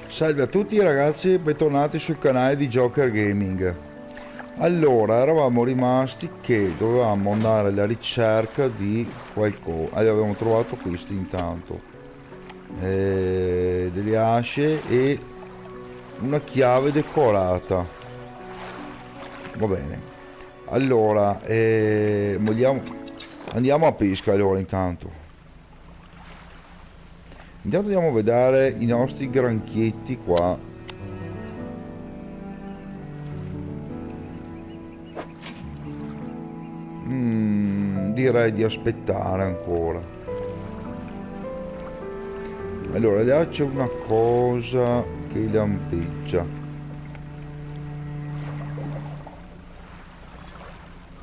Salve a tutti ragazzi, bentornati sul canale di Joker Gaming. Allora, eravamo rimasti che dovevamo andare alla ricerca di qualcosa. Allora, abbiamo trovato questi intanto. Delle asce e una chiave decorata. Va bene. Allora, andiamo a pesca allora intanto. Intanto andiamo a vedere i nostri granchietti qua. Direi di aspettare ancora. Allora, là c'è una cosa che lampeggia.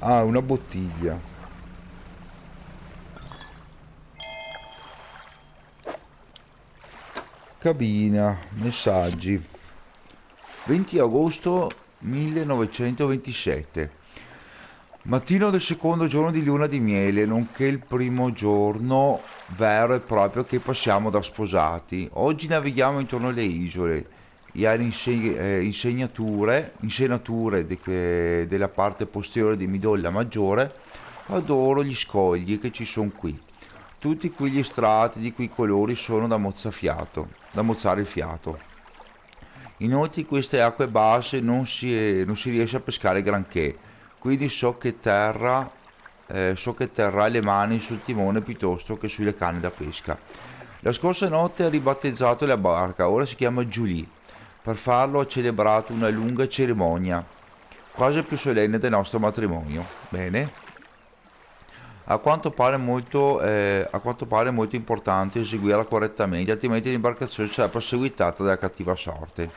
Ah, una bottiglia. Cabina, messaggi. 20 agosto 1927. Mattino del secondo giorno di luna di miele, nonché il primo giorno vero e proprio che passiamo da sposati. Oggi navighiamo intorno alle isole e alle insenature della parte posteriore di Midolla Maggiore. Adoro gli scogli che ci sono qui. Tutti quegli strati di quei colori sono da mozzare il fiato. Inoltre in queste acque basse non si riesce a pescare granché, quindi so che terrà le mani sul timone piuttosto che sulle canne da pesca. La scorsa notte ha ribattezzato la barca, ora si chiama Julie. Per farlo ha celebrato una lunga cerimonia, quasi più solenne del nostro matrimonio. Bene. A quanto pare molto importante eseguirla correttamente, altrimenti l'imbarcazione sarà perseguitata dalla cattiva sorte.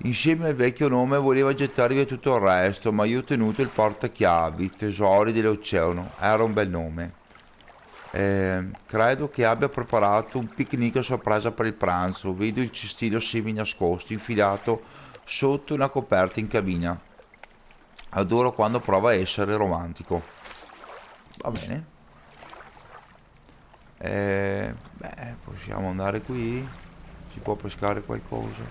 Insieme al vecchio nome voleva gettare via tutto il resto, ma io ho tenuto il portachiavi, tesori dell'oceano. Era un bel nome. Credo che abbia preparato un picnic a sorpresa per il pranzo. Vedo il cestino semi nascosto, infilato sotto una coperta in cabina. Adoro quando prova a essere romantico. Va bene. Beh, possiamo andare qui? Si può pescare qualcosa?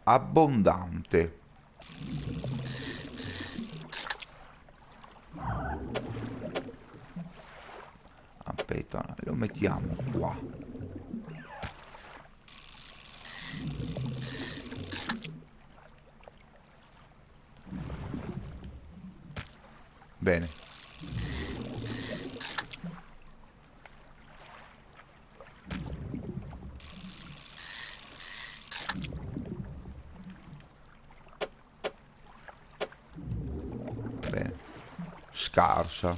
Abbondante. Aspetta, lo mettiamo qua. Bene. Bene. Scarsa.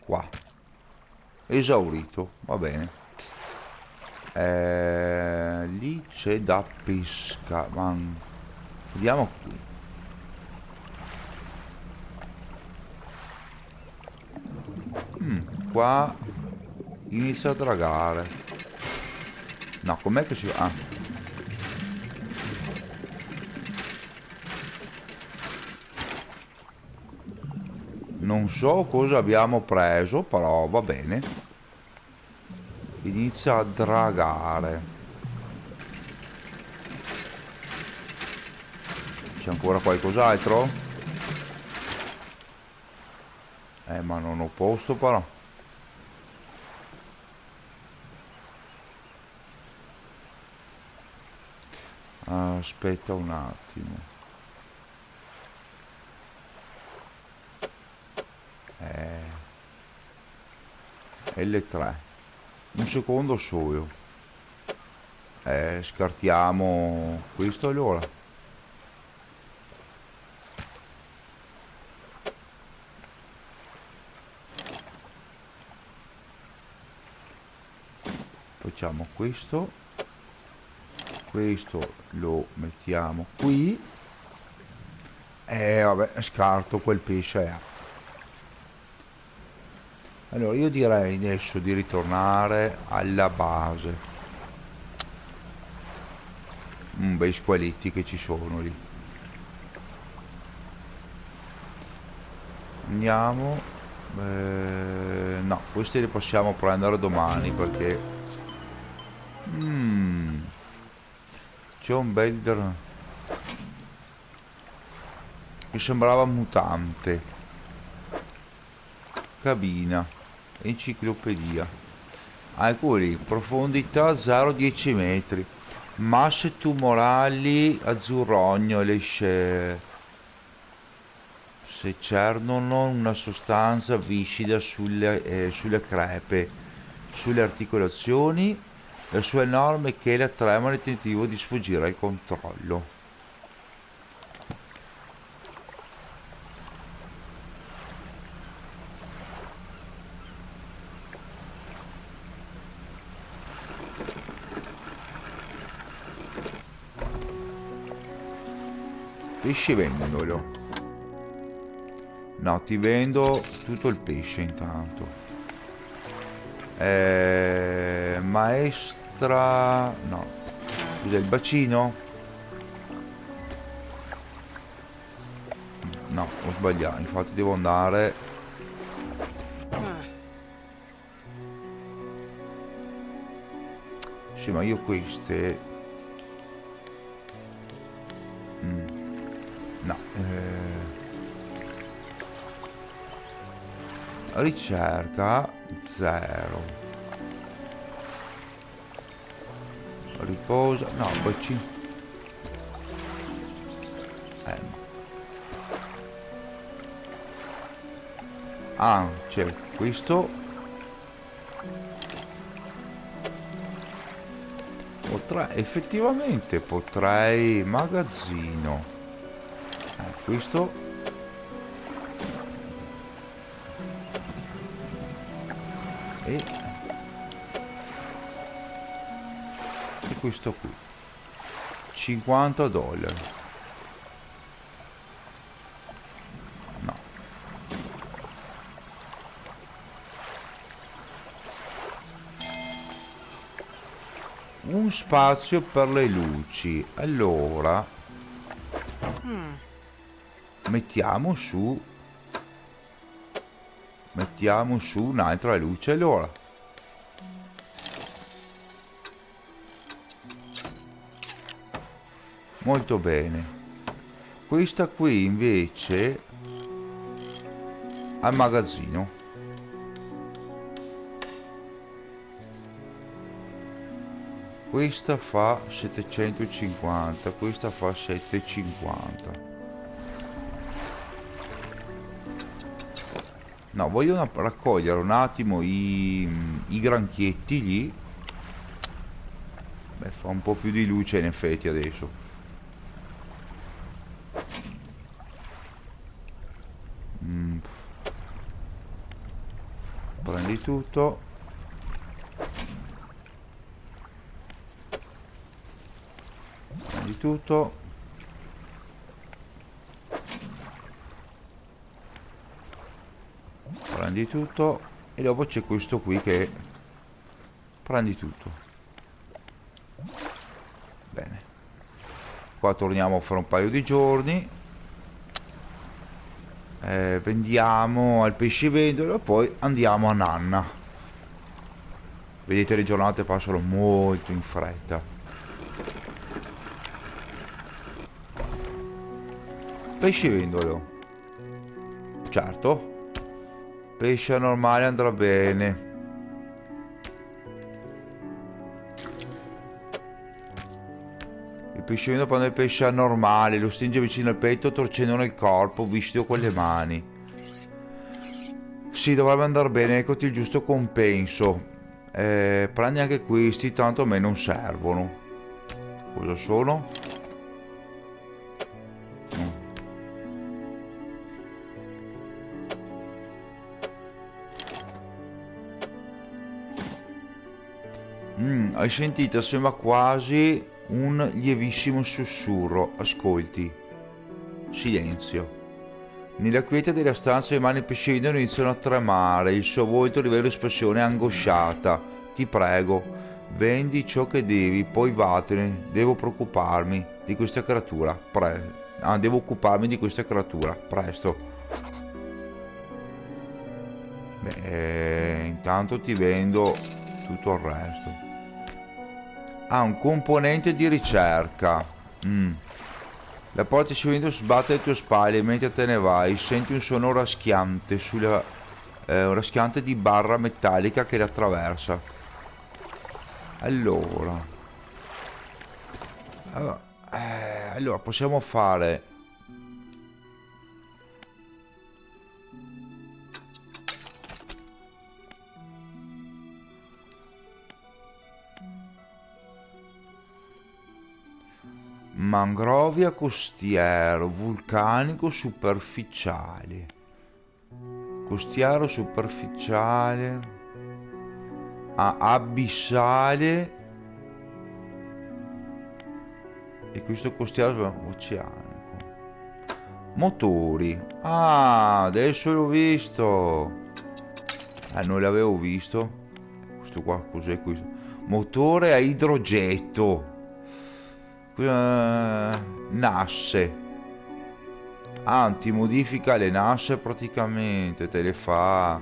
Qua. Esaurito. Va bene. Lì c'è da pesca. Vediamo qui. Qua inizia a dragare. No, com'è che si... Ah. Non so cosa abbiamo preso, però va bene. Inizia a dragare. C'è ancora qualcos'altro? Ma non ho posto però. Aspetta un attimo. L3. Un secondo solo. Scartiamo questo allora. Facciamo questo. Questo lo mettiamo qui. Vabbè, scarto quel pesce. Allora io direi adesso di ritornare alla base. Bei squaletti che ci sono lì. Andiamo. No, questi li possiamo prendere domani perché c'è un bel che sembrava mutante. Cabina, enciclopedia. Ah, ecco lì, profondità 0,10 metri. Masse tumorali azzurrogno, secernono una sostanza viscida sulle crepe, sulle articolazioni. Le sue enorme chele tremano nel tentativo di sfuggire al controllo. Pesce vendolo. No, ti vendo tutto il pesce intanto. Maestra... No. Cos'è il bacino? No, ho sbagliato. Infatti devo andare... Sì, ma io queste... No. Ricerca 0. Riposa. No, bacino. Ah, c'è questo. Effettivamente potrei magazzino. Questo. E questo qui. $50. No. Un spazio per le luci. Allora mettiamo su un'altra luce. Allora molto bene. Questa qui invece al magazzino. Questa fa 750, questa fa 750. No, voglio raccogliere un attimo i granchietti lì. Beh, fa un po' più di luce in effetti adesso. Prendi tutto. Prendi tutto. Prendi tutto. E dopo c'è questo qui che... Prendi tutto. Bene. Qua torniamo fra un paio di giorni. Vendiamo al pescivendolo e poi andiamo a Nanna. Vedete, le giornate passano molto in fretta. Pescivendolo. Certo. Pesce normale andrà bene. Il pescivendolo prende il pesce anormale, lo stringe vicino al petto torcendone il corpo, vestito con le mani. Sì, dovrebbe andare bene, eccoti il giusto compenso. Prendi anche questi, tanto a me non servono. Cosa sono? Hai sentito? Sembra quasi un lievissimo sussurro. Ascolti. Silenzio. Nella quiete della stanza le mani pescivendolo iniziano a tremare, il suo volto rivela espressione angosciata. Ti prego, vendi ciò che devi, poi vattene. Devo preoccuparmi di questa creatura. Devo occuparmi di questa creatura. Presto. Beh, intanto ti vendo tutto il resto. Ah, un componente di ricerca. Mm. La porta si vende sbatte alle tue spalle mentre te ne vai. Senti un suono raschiante un raschiante di barra metallica che la attraversa. Allora, allora, allora possiamo fare mangrovia costiero, vulcanico superficiale. Costiero superficiale. Abissale. E questo costiero oceanico. Motori. Ah, adesso l'ho visto. Non l'avevo visto. Questo qua, cos'è questo? Motore a idrogetto. Nasse. Anti-modifica le nasse praticamente. Te le fa.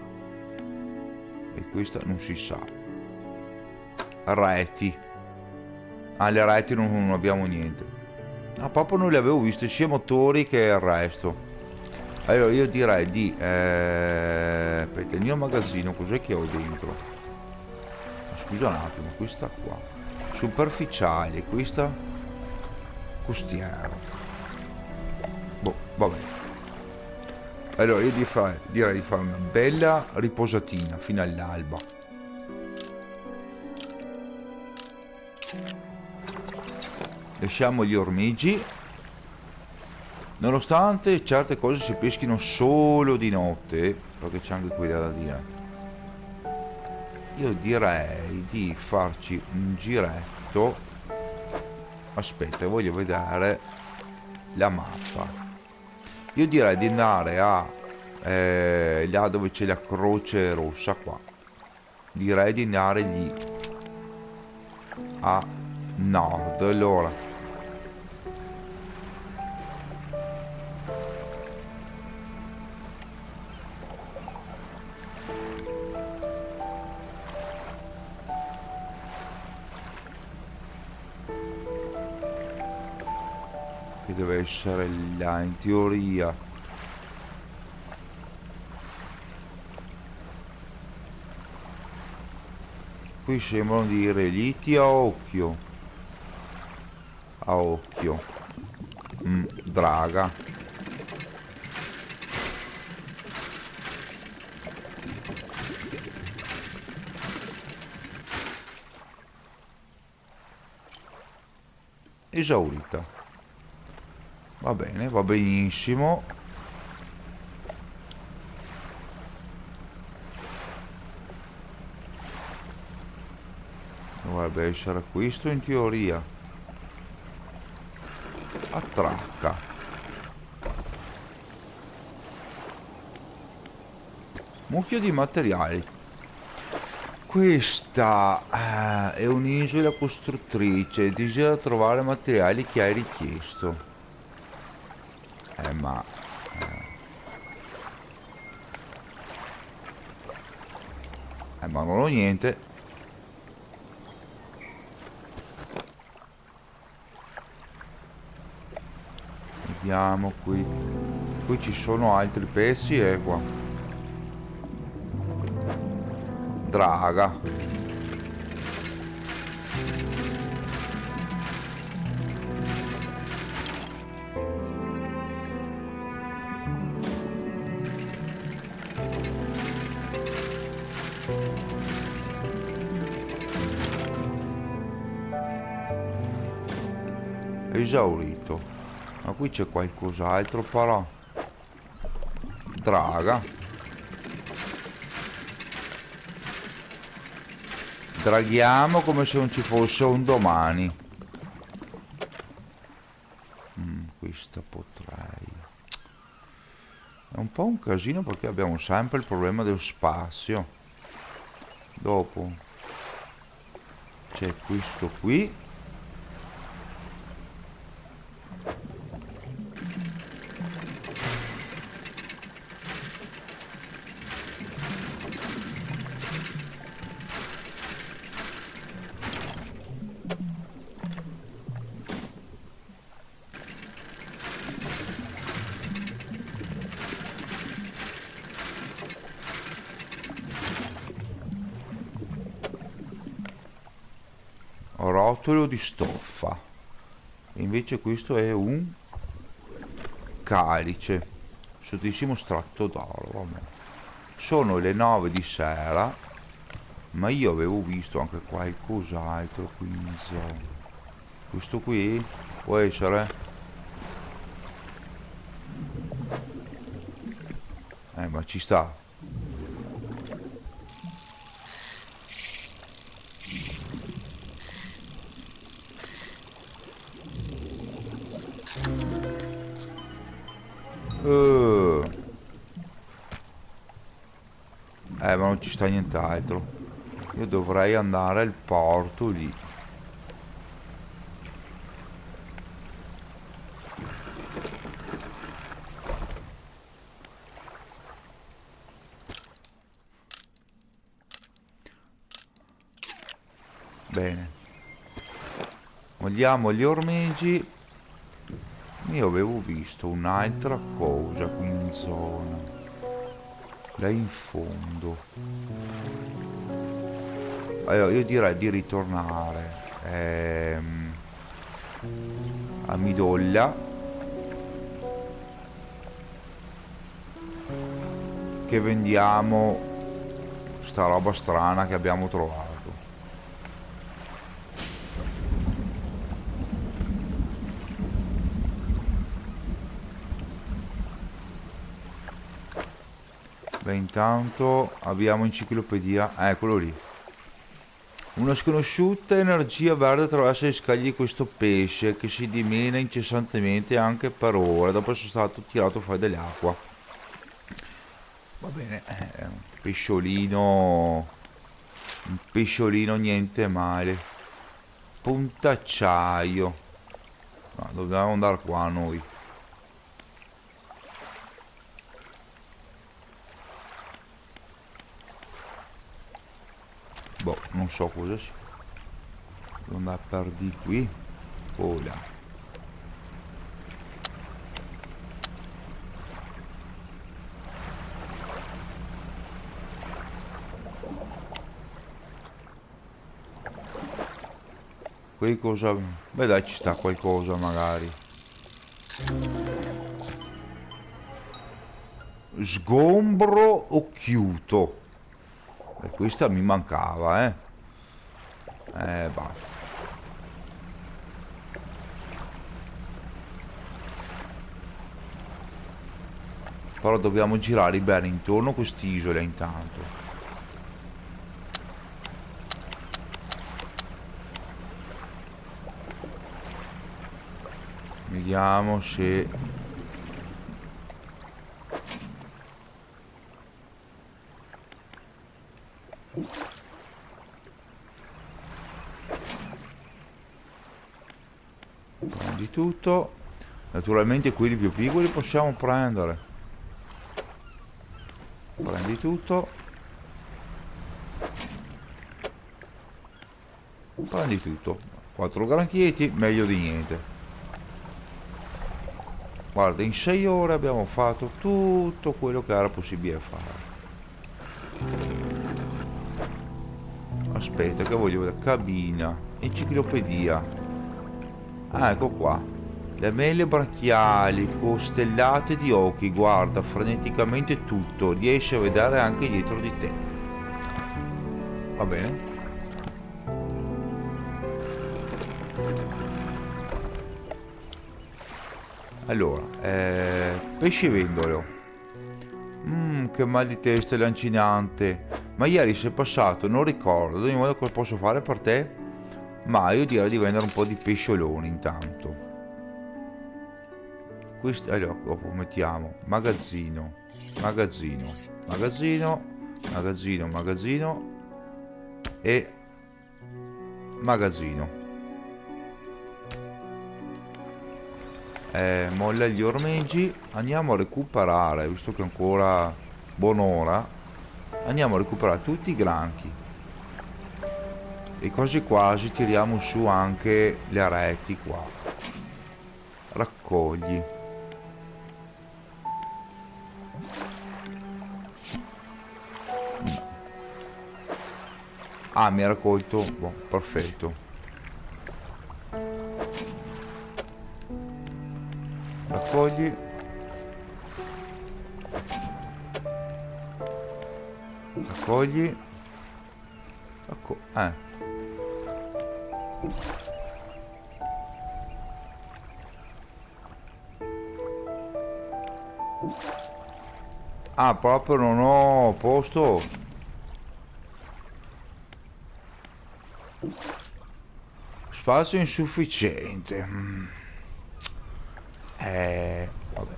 E questa non si sa. Reti. Le reti non abbiamo niente. Proprio non le avevo viste sia motori che il resto. Allora io direi di aspetta, il mio magazzino cos'è che ho dentro? Scusa un attimo, questa qua superficiale, questa costiera. Boh, vabbè. Allora io direi di fare una bella riposatina fino all'alba. Lasciamo gli ormeggi. Nonostante certe cose si peschino solo di notte, perché c'è anche quella da dire, io direi di farci un giretto. Aspetta, voglio vedere la mappa. Io direi di andare a là dove c'è la croce rossa qua. Direi di andare lì a nord. Allora che deve essere là in teoria. Qui sembrano di relitti a occhio. A occhio. Draga. Esaurita. Va bene, va benissimo. Dovrebbe essere questo in teoria. Attracca. Mucchio di materiali. Questa è un'isola costruttrice. Desidera trovare materiali che hai richiesto. Ma non ho niente. Vediamo qui. Qui ci sono altri pezzi e qua. Draga. Esaurito. Ma qui c'è qualcos'altro però. Draga. Draghiamo come se non ci fosse un domani. Questa potrei. È un po' un casino perché abbiamo sempre il problema dello spazio. Dopo c'è questo qui. rotolo di stoffa. E invece questo è un calice, sottissimo stratto d'oro. Vabbè. Sono le 9 di sera, ma io avevo visto anche qualcos'altro qui in zona. Questo qui può essere? Ma ci sta. Uh. Ma non ci sta nient'altro. Io dovrei andare al porto lì. Bene. Vogliamo gli ormeggi. Io avevo visto un'altra cosa qui in zona. Là in fondo. Allora io direi di ritornare a Midollia, che vendiamo sta roba strana che abbiamo trovato. Beh, intanto abbiamo enciclopedia, eccolo lì. Una sconosciuta energia verde attraversa gli scagli di questo pesce che si dimena incessantemente anche per ore dopo essere stato tirato fuori dall'acqua. Va bene, un pesciolino niente male. Puntacciaio. No, dobbiamo andare qua noi. Boh, non so cosa sia. Devo andare per di qui. Ora. Qui cosa... Beh dai, ci sta qualcosa magari. Sgombro occhiuto. E questa mi mancava, basta. Però dobbiamo girare bene intorno a quest'isola intanto. Vediamo se... Prendi tutto. Naturalmente quelli più piccoli possiamo prendere. Prendi tutto. Prendi tutto. 4 granchietti, meglio di niente. Guarda, in 6 ore abbiamo fatto tutto quello che era possibile fare. Aspetta che voglio vedere. Cabina. Enciclopedia. Ah, ecco qua. Le mele brachiali costellate di occhi. Guarda freneticamente tutto. Riesci a vedere anche dietro di te. Va bene. Allora, pescivendolo. Che mal di testa lancinante. Ma ieri sei passato, non ricordo. Ad ogni modo cosa posso fare per te? Ma io direi di vendere un po' di pescioloni intanto. Questo, allora, dopo mettiamo magazzino, magazzino, magazzino, magazzino, magazzino e magazzino. Molla gli ormeggi. Andiamo a recuperare, visto che è ancora buon'ora, andiamo a recuperare tutti i granchi e quasi quasi tiriamo su anche le areti qua. Raccogli. Ah, mi ha raccolto. Boh, perfetto. raccogli. Raccogli. Ah, proprio non ho posto. Spazio insufficiente. Vabbè,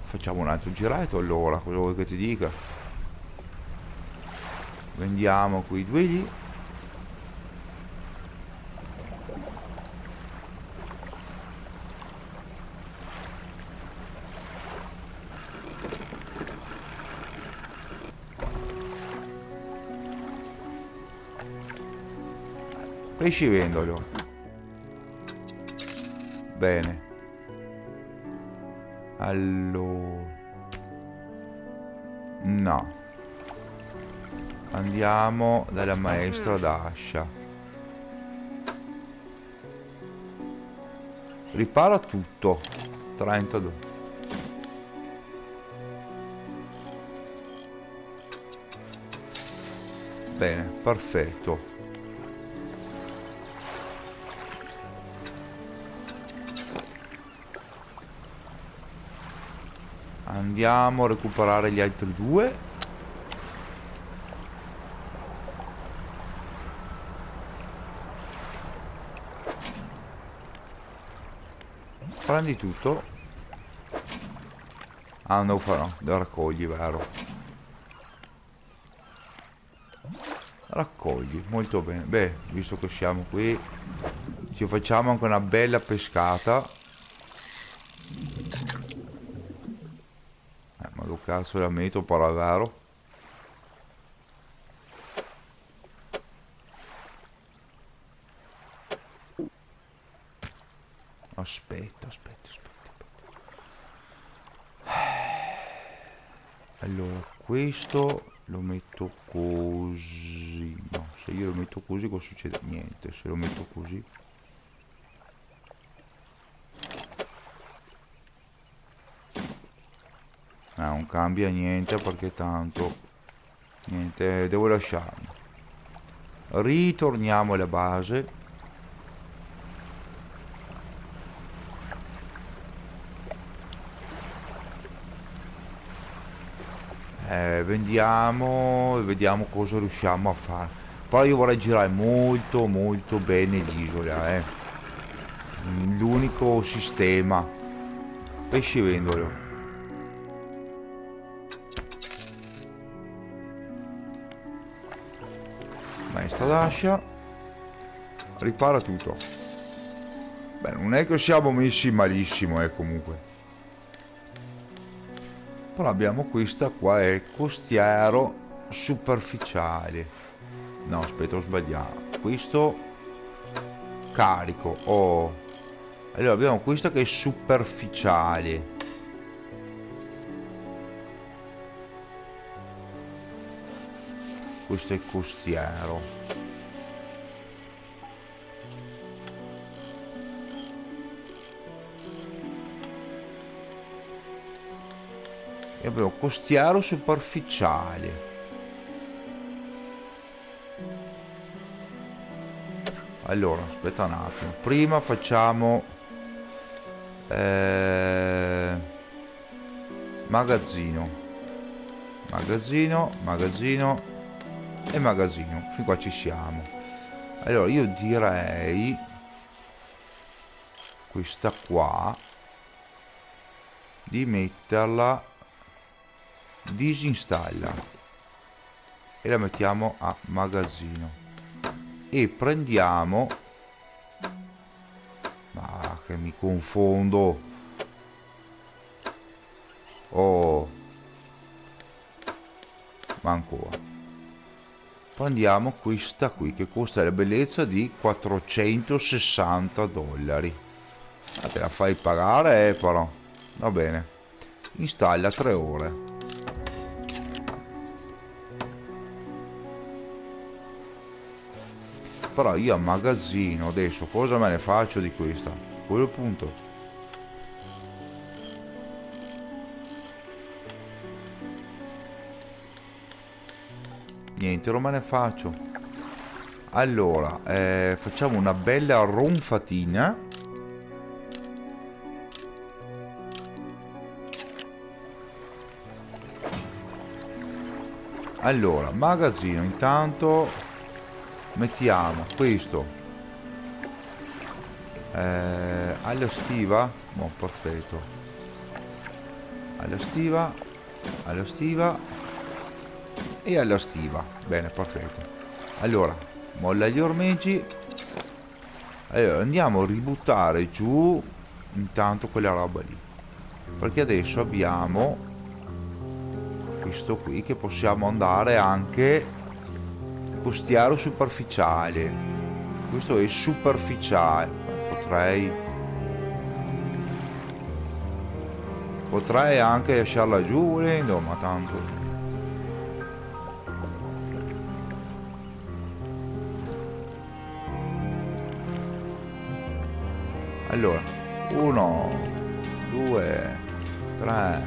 facciamo un altro giretto allora, cosa vuoi che ti dica? Vendiamo quei due lì. Pescivendolo. Bene. Allora. No. Andiamo dalla maestra Dasha. Ripara tutto. 32. Bene, perfetto. Andiamo a recuperare gli altri due. Prendi tutto. Ah, non devo fare, no, devo raccogli, vero? Raccogli, molto bene. Beh, visto che siamo qui, ci facciamo anche una bella pescata. Ma lo cazzo la metto per vero? Aspetta. Allora, questo lo metto così. No, se io lo metto così cosa succede? Niente, se lo metto così. Non cambia niente perché tanto... Niente, devo lasciarlo. Ritorniamo alla base. Vendiamo e vediamo cosa riusciamo a fare. Poi io vorrei girare molto bene l'isola, l'unico sistema. Pescivendolo. Maestra Dasha. Ripara tutto. Beh, non è che siamo messi malissimo, comunque. Però abbiamo questa qua, è costiero superficiale. No, aspetta, ho sbagliato. Questo carico. Oh. Allora abbiamo questa che è superficiale. Questo è costiero. E abbiamo costiero superficiale. Allora, aspetta un attimo. Prima facciamo magazzino. Magazzino e magazzino. Fin qua ci siamo. Allora, io direi questa qua di metterla, disinstalla e la mettiamo a magazzino e prendiamo, ma che mi confondo, oh, ma ancora prendiamo questa qui che costa la bellezza di $460. Ah, te la fai pagare, però va bene. Installa 3 ore. Però io a magazzino adesso cosa me ne faccio di questa? Quello punto. Niente, non me ne faccio. Allora, facciamo una bella ronfatina. Allora, magazzino, intanto mettiamo questo alla stiva. Oh, perfetto. Alla stiva, alla stiva e alla stiva. Bene, perfetto. Allora, molla gli ormeggi. Allora, andiamo a ributtare giù intanto quella roba lì. Perché adesso abbiamo questo qui che possiamo andare anche costiero superficiale. Questo è superficiale. Potrei anche lasciarla giù volendo, ma tanto. Allora, 1, 2, 3,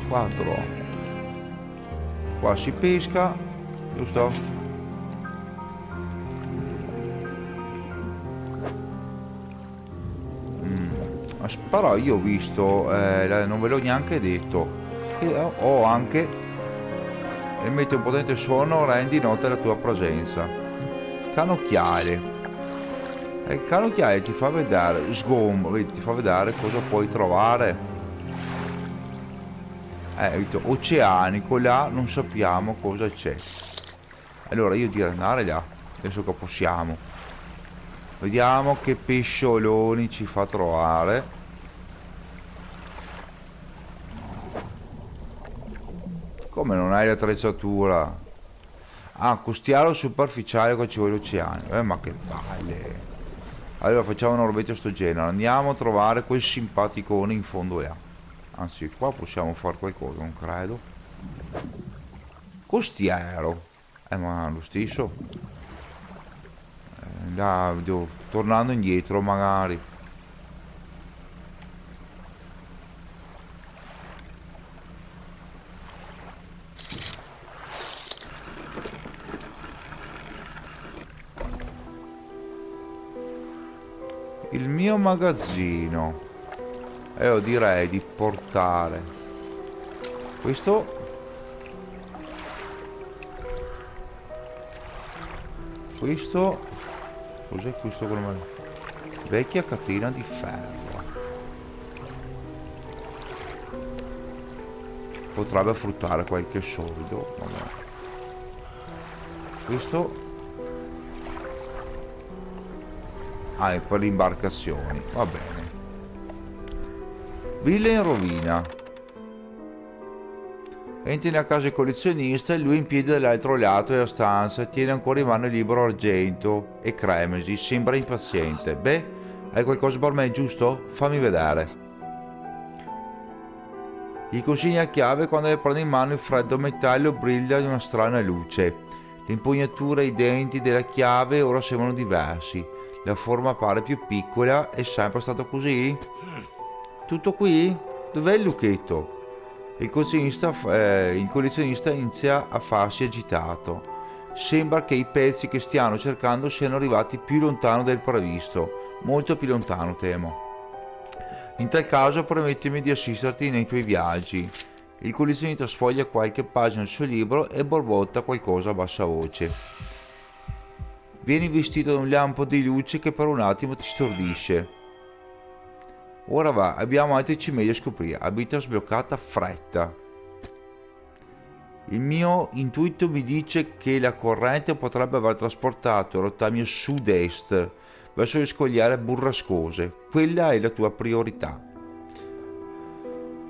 4. Qua si pesca, giusto? Però io ho visto, non ve l'ho neanche detto, che ho anche, emette un potente suono, rendi nota la tua presenza. Canocchiale. E il canocchiale ti fa vedere, vedi, ti fa vedere cosa puoi trovare. Oceanico, là non sappiamo cosa c'è. Allora io direi andare là, adesso che possiamo. Vediamo che pescioloni ci fa trovare. Come non hai l'attrezzatura? Ah, costiero superficiale qua ci vuole l'oceano. Ma che palle. Allora facciamo un orbetto a sto genere. Andiamo a trovare quel simpaticone in fondo là. Anzi, qua possiamo fare qualcosa, non credo. Costiero. Ma lo stesso. Là, tornando indietro magari. Il mio magazzino. E io direi di portare questo. Questo. Cos'è questo con me? Vecchia catena di ferro. Potrebbe fruttare qualche soldo. Vabbè. Questo. Ah, è per le imbarcazioni. Va bene. Villa in rovina. Entri nella casa del collezionista e lui in piedi dall'altro lato della stanza. Tiene ancora in mano il libro argento e cremesi. Sembra impaziente. Beh, hai qualcosa per me, giusto? Fammi vedere. Gli consegna la chiave. Quando le prende in mano il freddo metallo brilla di una strana luce. L'impugnatura e i denti della chiave ora sembrano diversi. La forma pare più piccola. È sempre stato così? Tutto qui? Dov'è il lucchetto? Il collezionista inizia a farsi agitato. Sembra che i pezzi che stiano cercando siano arrivati più lontano del previsto. Molto più lontano, temo. In tal caso permettimi di assisterti nei tuoi viaggi. Il collezionista sfoglia qualche pagina del suo libro e borbotta qualcosa a bassa voce. Vieni vestito da un lampo di luce che per un attimo ti stordisce. Ora va, abbiamo altri cimeli a scoprire. Abilità sbloccata, fretta. Il mio intuito mi dice che la corrente potrebbe aver trasportato il rotamio sud-est verso le scogliere burrascose. Quella è la tua priorità.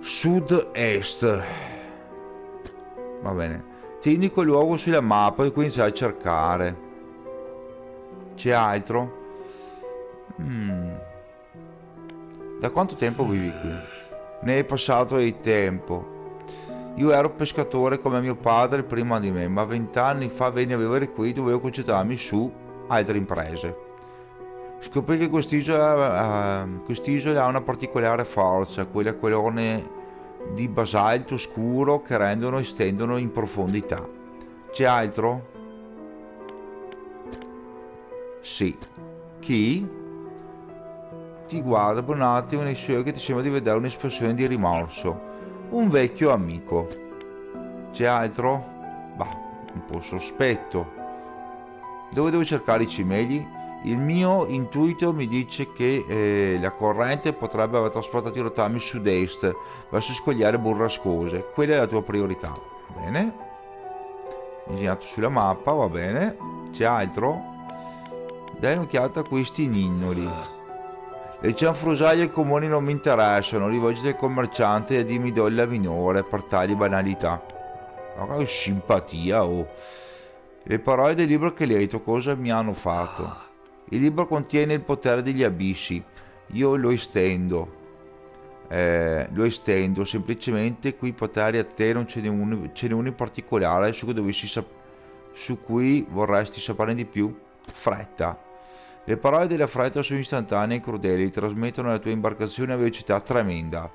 Sud-est. Va bene. Ti indico il luogo sulla mappa e quindi sai cercare. C'è altro? Da quanto tempo vivi qui? Ne è passato del tempo. Io ero pescatore come mio padre prima di me, ma 20 anni fa venni a vivere qui e dovevo concentrarmi su altre imprese. Scoprì che quest'isola ha una particolare forza, quelle colonne di basalto scuro che rendono e estendono in profondità. C'è altro? Sì. Chi? Ti guarda per un attimo nei suoi occhi, ti sembra di vedere un'espressione di rimorso. Un vecchio amico. C'è altro? Bah, un po' sospetto. Dove devo cercare i cimeli? Il mio intuito mi dice che la corrente potrebbe aver trasportato i rottami sud-est verso scogliere burrascose. Quella è la tua priorità. Bene. Disegnato sulla mappa, va bene. C'è altro? Dai un'occhiata a questi ninnoli. Le cianfrusaglie comuni non mi interessano, rivolgiti al commerciante e dimmi dolla minore per tali banalità. Ma che simpatia, oh. Le parole del libro che letto cosa mi hanno fatto? Il libro contiene il potere degli abissi. Io lo estendo, semplicemente qui poteri a te non ce n'è uno in particolare su cui vorresti saperne di più? Fretta. Le parole della fretta sono istantanee e crudeli, trasmettono alla tua imbarcazione a velocità tremenda.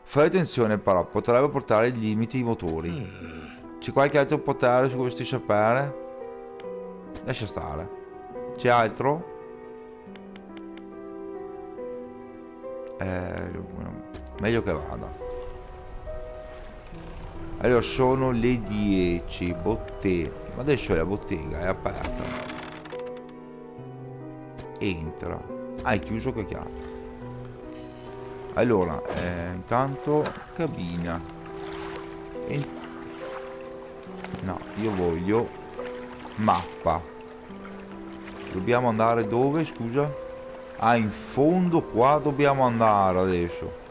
Fai attenzione però, potrebbe portare ai limiti i motori. C'è qualche altro potere su cui vorresti sapere? Lascia stare. C'è altro? Meglio che vada. Allora sono le 10. Bottega. Ma adesso la bottega è aperta. Entra. Hai chiuso che chiave? Allora intanto cabina. No, io voglio mappa. Dobbiamo andare dove, scusa? Ah, in fondo qua dobbiamo andare adesso.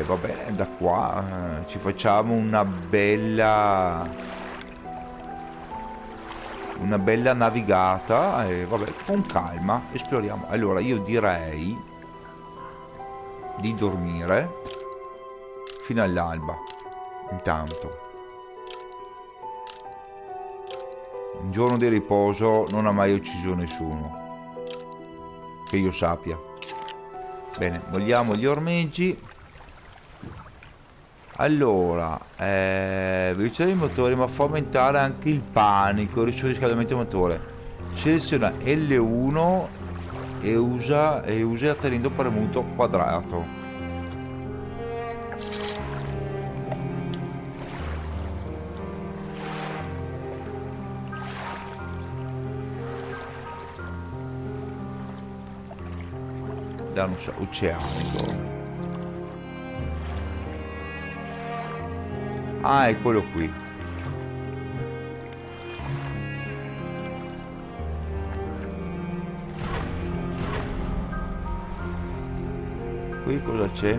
Vabbè, da qua ci facciamo una bella navigata e vabbè, con calma esploriamo. Allora io direi di dormire fino all'alba. Intanto un giorno di riposo non ha mai ucciso nessuno che io sappia. Bene, vogliamo gli ormeggi. Allora velocità dei motori, ma fa aumentare anche il panico, il riscaldamento del motore. Seleziona L1 e usa tenendo premuto quadrato. Danno oceanico. Ah, eccolo qui. Qui cosa c'è?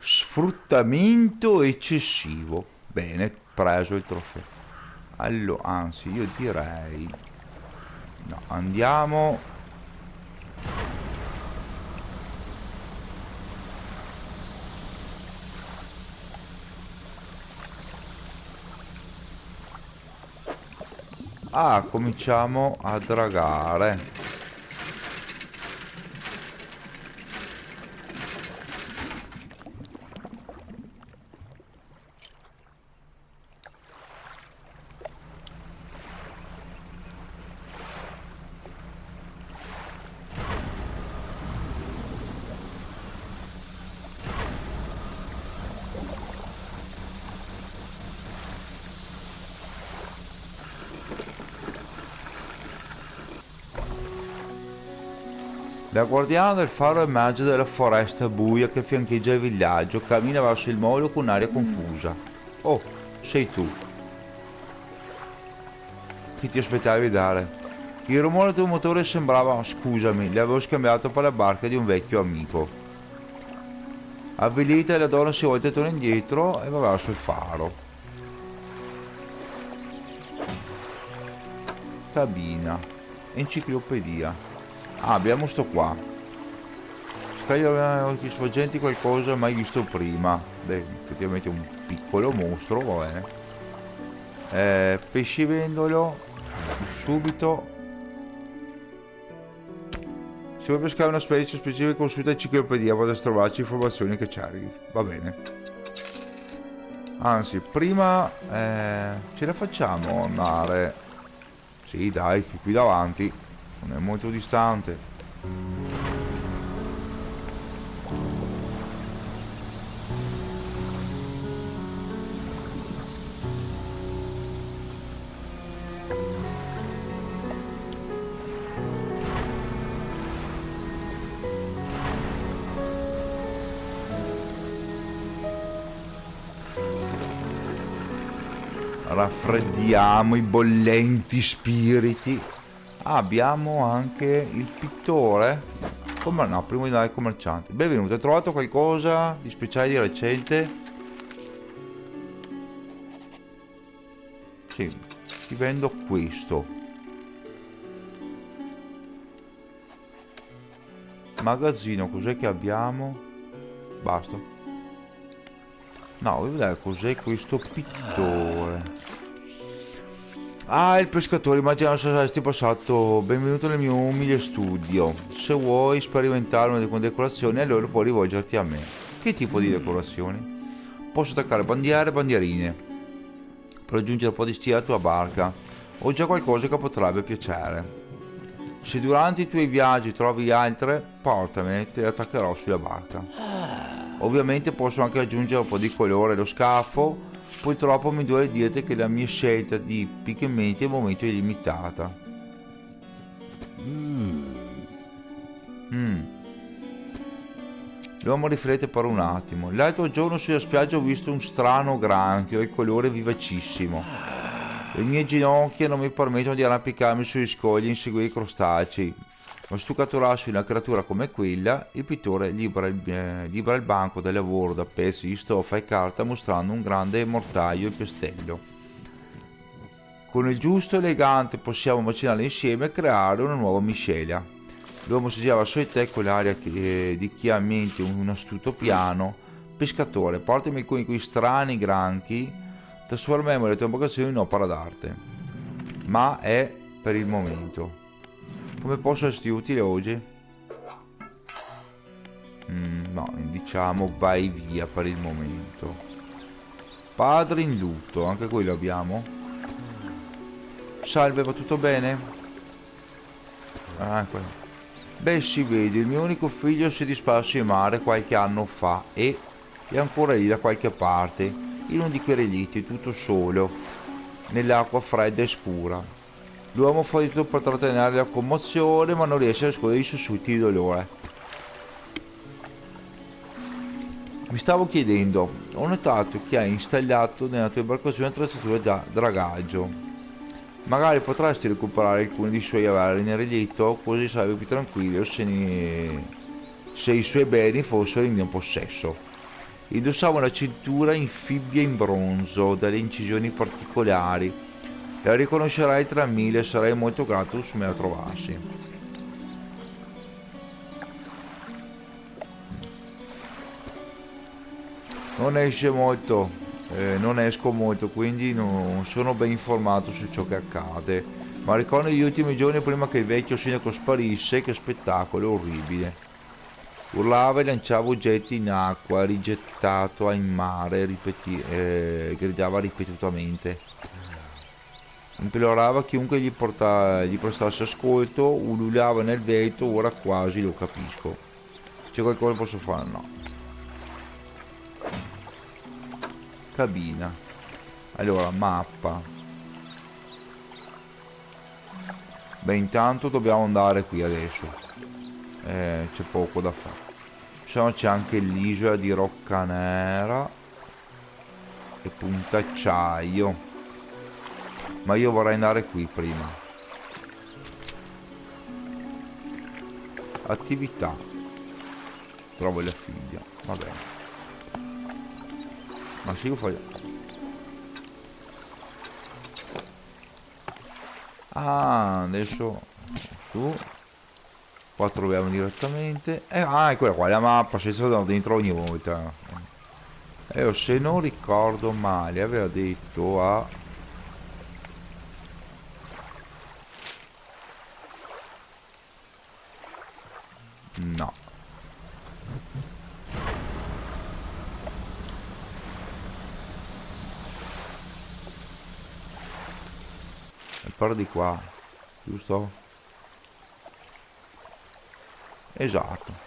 Sfruttamento eccessivo. Bene, preso il trofeo. Allora, anzi, io direi no, andiamo. Ah, cominciamo a dragare. La guardiana del faro emerge dalla foresta buia che fiancheggia il villaggio, cammina verso il molo con un'aria confusa. Oh, sei tu. Chi ti aspettavi di dare? Il rumore del tuo motore sembrava... Scusami, l'avevo scambiato per la barca di un vecchio amico. Avvilita e la donna si volta e torna indietro e va verso il faro. Cabina. Enciclopedia. Ah, abbiamo sto qua. Scaglia occhi sfuggenti, qualcosa mai visto prima. Beh, effettivamente un piccolo mostro, va bene. Pescivendolo. Subito. Se vuoi pescare una specie specifica, consulta enciclopedia, potresti trovarci informazioni che cerchi. Va bene. Anzi, prima ce la facciamo andare. Sì, dai, qui davanti. Non è molto distante. Raffreddiamo i bollenti spiriti. Ah, abbiamo anche il pittore. Come no, prima di andare al commerciante. Benvenuto, hai trovato qualcosa di speciale di recente? Sì, ti vendo questo. Magazzino, cos'è che abbiamo? Basta. No, voglio vedere cos'è questo pittore. Ah, il pescatore, immagino se saresti passato. Benvenuto nel mio umile studio. Se vuoi sperimentare una decorazione, allora puoi rivolgerti a me. Che tipo di decorazioni? Posso attaccare bandiere e bandierine per aggiungere un po' di stile alla tua barca. Ho già qualcosa che potrebbe piacere. Se durante i tuoi viaggi trovi altre, portami, te le attaccherò sulla barca. Ovviamente posso anche aggiungere un po' di colore allo scafo. Purtroppo mi duole dirti che la mia scelta di pigmenti al momento è limitata. L'uomo riflette per un attimo. L'altro giorno sulla spiaggia ho visto un strano granchio, il colore vivacissimo. Le mie ginocchia non mi permettono di arrampicarmi sugli scogli e inseguire i crostacei. Ma se tu catturassi una creatura come quella, il pittore libera il banco del lavoro da pezzi di stoffa e carta mostrando un grande mortaio e piastrello. Con il giusto elegante possiamo macinare insieme e creare una nuova miscela. L'uomo si gira verso di te con l'aria di chi ha in mente un astuto piano. Pescatore, portami alcuni di quei strani granchi, trasformiamo le tue imbarcazioni in opera d'arte. Ma è per il momento. Come posso esserti utile oggi? No, diciamo vai via per il momento. Padre in lutto, anche quello abbiamo. Salve, va tutto bene? Ah, beh, si vede, il mio unico figlio si è disperso in mare qualche anno fa e è ancora lì da qualche parte, in uno di quei relitti, tutto solo, nell'acqua fredda e scura. L'uomo fa di tutto per trattenere la commozione, ma non riesce a nascondere i sussulti di dolore. Mi stavo chiedendo, ho notato che hai installato nella tua imbarcazione attrezzature da dragaggio. Magari potresti recuperare alcuni dei suoi averi nel relitto, così sarebbe più tranquillo se i suoi beni fossero in mio possesso. Indossava una cintura in fibbia in bronzo, dalle incisioni particolari. La riconoscerai tra mille e sarai molto grato se me la trovassi. Non esce molto, non esco molto, quindi non sono ben informato su ciò che accade. Ma ricordo gli ultimi giorni prima che il vecchio sindaco sparisse, che spettacolo orribile. Urlava e lanciava oggetti in acqua, rigettato in mare, gridava ripetutamente. Implorava chiunque gli prestasse ascolto, ululava nel vento, ora quasi lo capisco. C'è qualcosa che posso fare? No. Cabina. Allora, mappa. Beh, intanto dobbiamo andare qui adesso. C'è poco da fare. Se no c'è anche l'isola di Roccanera e Puntacciaio. Ma io vorrei andare qui prima. Attività. Trovo la figlia. Va bene. Ma sì, io fai... Ah, adesso su. Qua troviamo direttamente. Ah, è quella qua, la mappa, se sono dentro ogni volta. Se non ricordo male, aveva detto a... No. È per di qua, giusto? Esatto.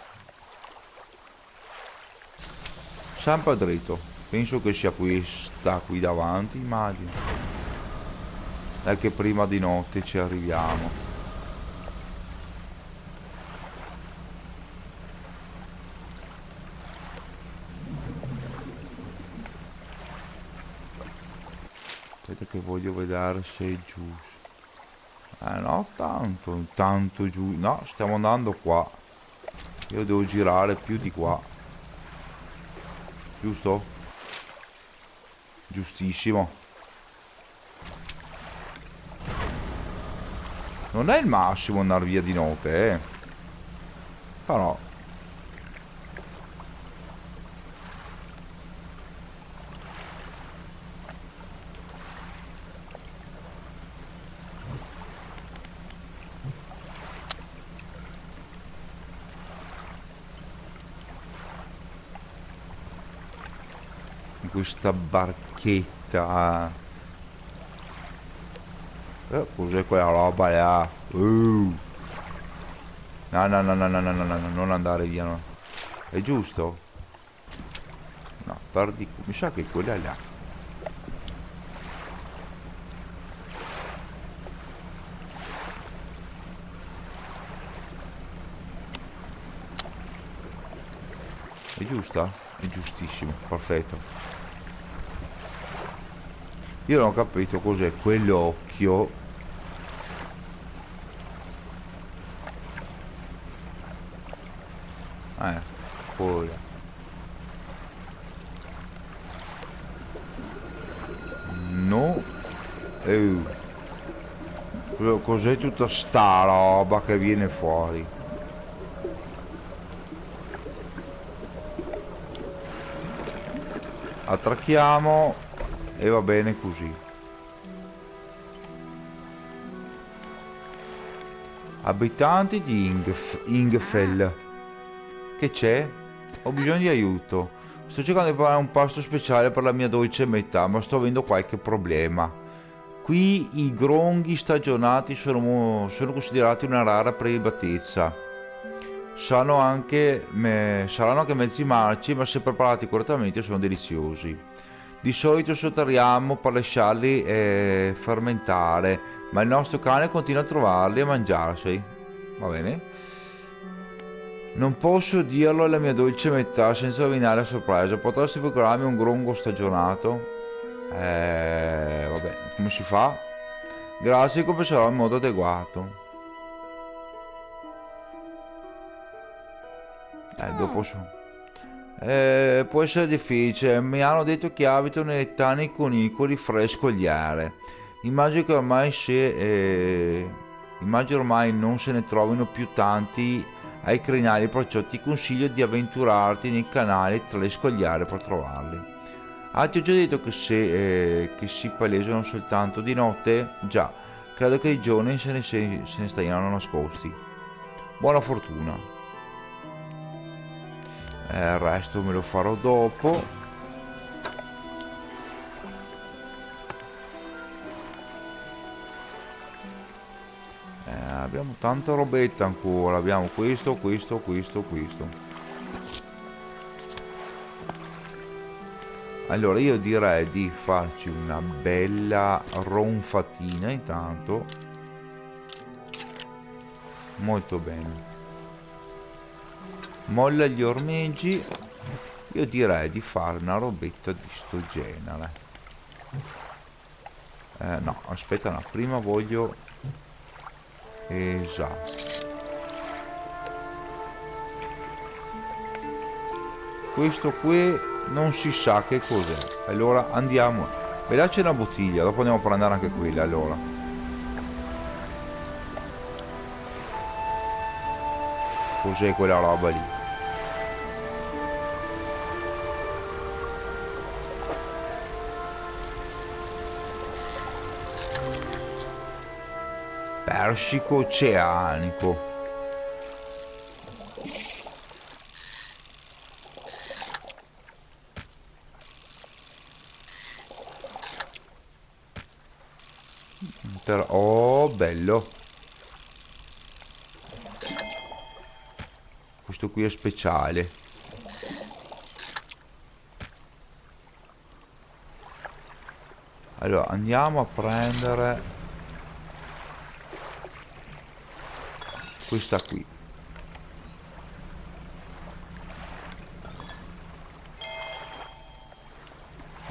Sempre dritto. Penso che sia qui, sta qui davanti, immagino. Dai che prima di notte ci arriviamo. Aspetta che voglio vedere se è giusto. No, tanto giù. No, stiamo andando qua. Io devo girare più di qua. Giusto? Giustissimo. Non è il massimo andare via di notte, Però. In questa barchetta. Cos'è quella roba là? No, no, no, no, no, no, no, no, non andare via, no. È giusto? No, perdi... Mi sa che quella è là. È giusta? È giustissimo, perfetto. Io non ho capito cos'è quell'occhio. Quella. No. Cos'è tutta sta roba che viene fuori? Attracchiamo e va bene così. Abitanti di Ingfell. Che c'è? Ho bisogno di aiuto. Sto cercando di preparare un pasto speciale per la mia dolce metà, ma sto avendo qualche problema. Qui i gronghi stagionati sono considerati una rara prelibatezza. Saranno anche mezzi marci, ma se preparati correttamente sono deliziosi. Di solito sotterriamo per lasciarli fermentare, ma il nostro cane continua a trovarli e a mangiarsi. Va bene? Non posso dirlo alla mia dolce metà senza rovinare la sorpresa. Potresti procurarmi un grongo stagionato? Vabbè, come si fa? Grazie, compenserò in modo adeguato. Dopo so. Può essere difficile. Mi hanno detto che abitano nelle tane cunicoli frescogliare. Immagino che immagino ormai non se ne trovino più tanti ai crinali, perciò ti consiglio di avventurarti nei canali tra le scogliere per trovarli. Ah, ti ho già detto che si palesano soltanto di notte? Già, credo che i giorni se ne stiano nascosti. Buona fortuna. Il resto me lo farò dopo. Abbiamo tanta robetta ancora. Abbiamo questo. Allora io direi di farci una bella ronfatina intanto. Molto bene. Molla gli ormeggi. Io direi di fare una robetta di sto genere. No, aspetta, no, prima voglio... Esatto. Questo qui non si sa che cos'è. Allora andiamo. E là c'è una bottiglia, dopo andiamo a prendere anche quella allora. Cos'è quella roba lì? Persico oceanico. Oh, bello. Questo qui è speciale. Allora, andiamo a prendere questa qui.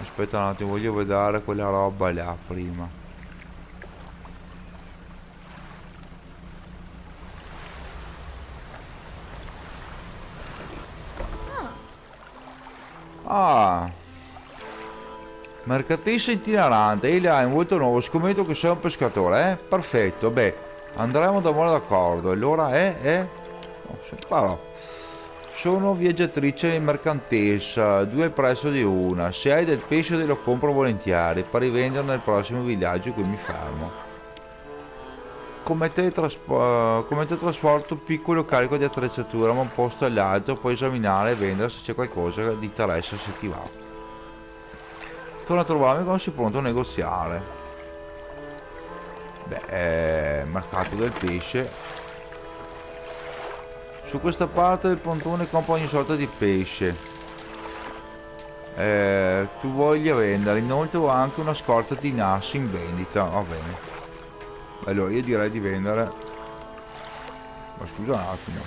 Aspetta un attimo, voglio vedere quella roba là prima. Ah, mercatessa itinerante, e là è molto nuovo, scommetto che sei un pescatore, eh? Perfetto, beh, andremo da buono d'accordo. Allora no, parlo. Sono viaggiatrice mercantessa, due al prezzo di una. Se hai del pesce te lo compro volentieri per rivendere nel prossimo villaggio in cui mi fermo. Come trasporto piccolo carico di attrezzatura da un posto all'altro, puoi esaminare e vendere se c'è qualcosa di interesse se ti va. Torna a trovarmi quando sei pronto a negoziare. Beh, mercato del pesce. Su questa parte del pontone compra ogni sorta di pesce. Tu voglia vendere, inoltre ho anche una scorta di nassi in vendita, va bene. Allora io direi di vendere. Ma scusa un attimo.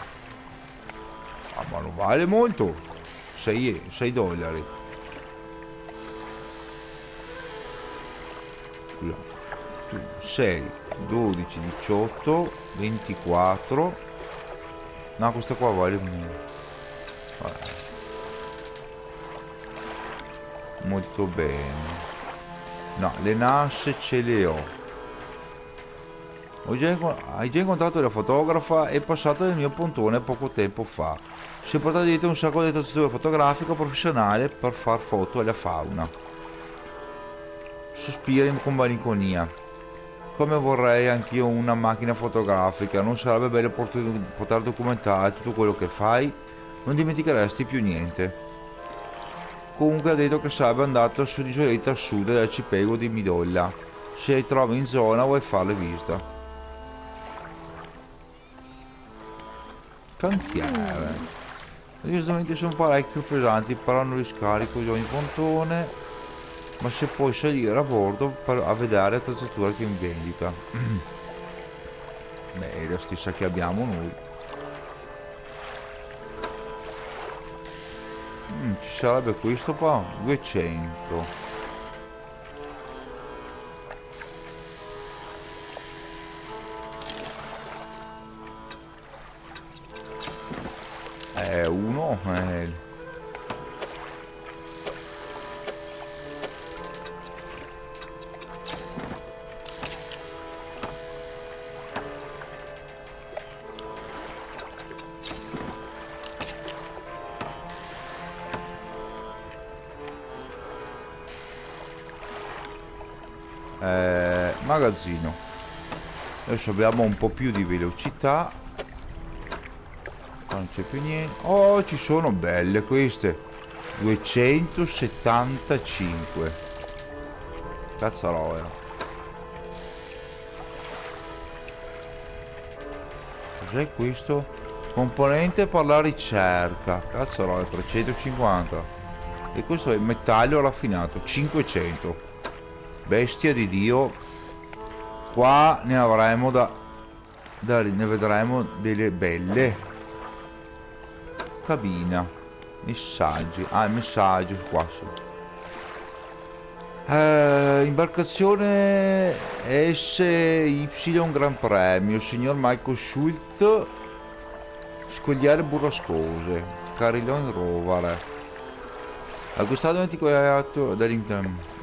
Ah, ma non vale molto. 6 dollari. Scusa. 6, 12, 18, 24. No, questa qua vale meno. Vabbè. Molto bene. No, le nasse ce le ho. Hai già incontrato la fotografa? È passata nel mio pontone poco tempo fa. Si è portato dietro un sacco di attrezzatura fotografica professionale per far foto alla fauna. Sospira con malinconia. Come vorrei anch'io una macchina fotografica, non sarebbe bello poter documentare tutto quello che fai? Non dimenticheresti più niente. Comunque ha detto che sarebbe andato sull'isoletta a sud dell'arcipelago di Midolla. Se ti trovi in zona vuoi farle visita. Cantiere. Gli spostamenti sono parecchio pesanti, però non li scarico di ogni pontone, ma se puoi salire a bordo a vedere l'attrezzatura che è in vendita. Beh, è la stessa che abbiamo noi. Ci sarebbe questo qua, 200. Uno. Magazzino. Adesso abbiamo un po' più di velocità. Non c'è più niente. Oh, ci sono belle queste. 275. Cazzarola. Cos'è questo? Componente per la ricerca. Cazzarola, 350. E questo è metallo raffinato. 500. Bestia di Dio. Qua ne avremo ne vedremo delle belle. Cabina, messaggi, il messaggio qua sì. Imbarcazione SY Gran Premio, signor Michael Schult, scogliere burrascose, carillon rovere. Acquistato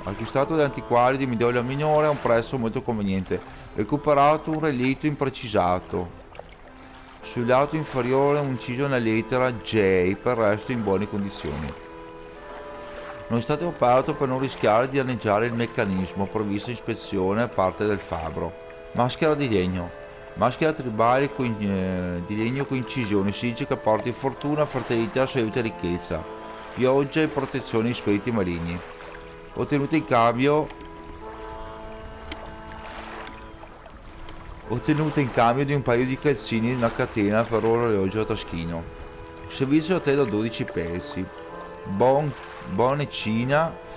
acquistato dall'antiquario di Midolla Minore a un prezzo molto conveniente. Recuperato un relitto imprecisato. Sul lato inferiore un inciso una lettera J, per il resto in buone condizioni. Non è stato operato per non rischiare di danneggiare il meccanismo, prevista ispezione a parte del fabbro. Maschera di legno. Maschera tribale di legno con incisioni, si dice che porti fortuna, fertilità, salute e ricchezza, pioggia e protezione ai spiriti maligni. Ottenuta in cambio di un paio di calzini e una catena per orologio a taschino. Servizio a te da 12 pezzi. Bonecina.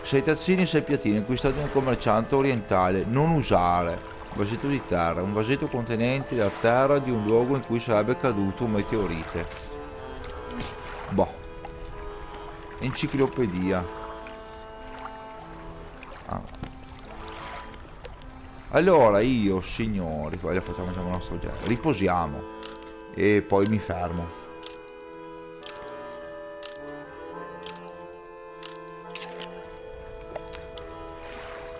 6 tazzini e 6 piattine acquistati da un commerciante orientale. Non usare. Vasetto di terra. Un vasetto contenente la terra di un luogo in cui sarebbe caduto un meteorite. Boh. Enciclopedia. Allora io, signori, poi facciamo il nostro genere. Riposiamo. E poi mi fermo.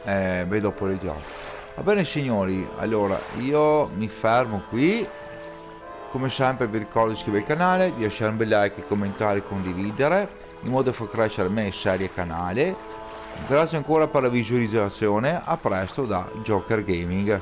Beh, dopo leggiamo. Va bene signori, allora io mi fermo qui. Come sempre vi ricordo di iscrivervi al canale, di lasciare un bel like, commentare e condividere, in modo da far crescere me e serie canale. Grazie ancora per la visualizzazione, a presto da Joker Gaming.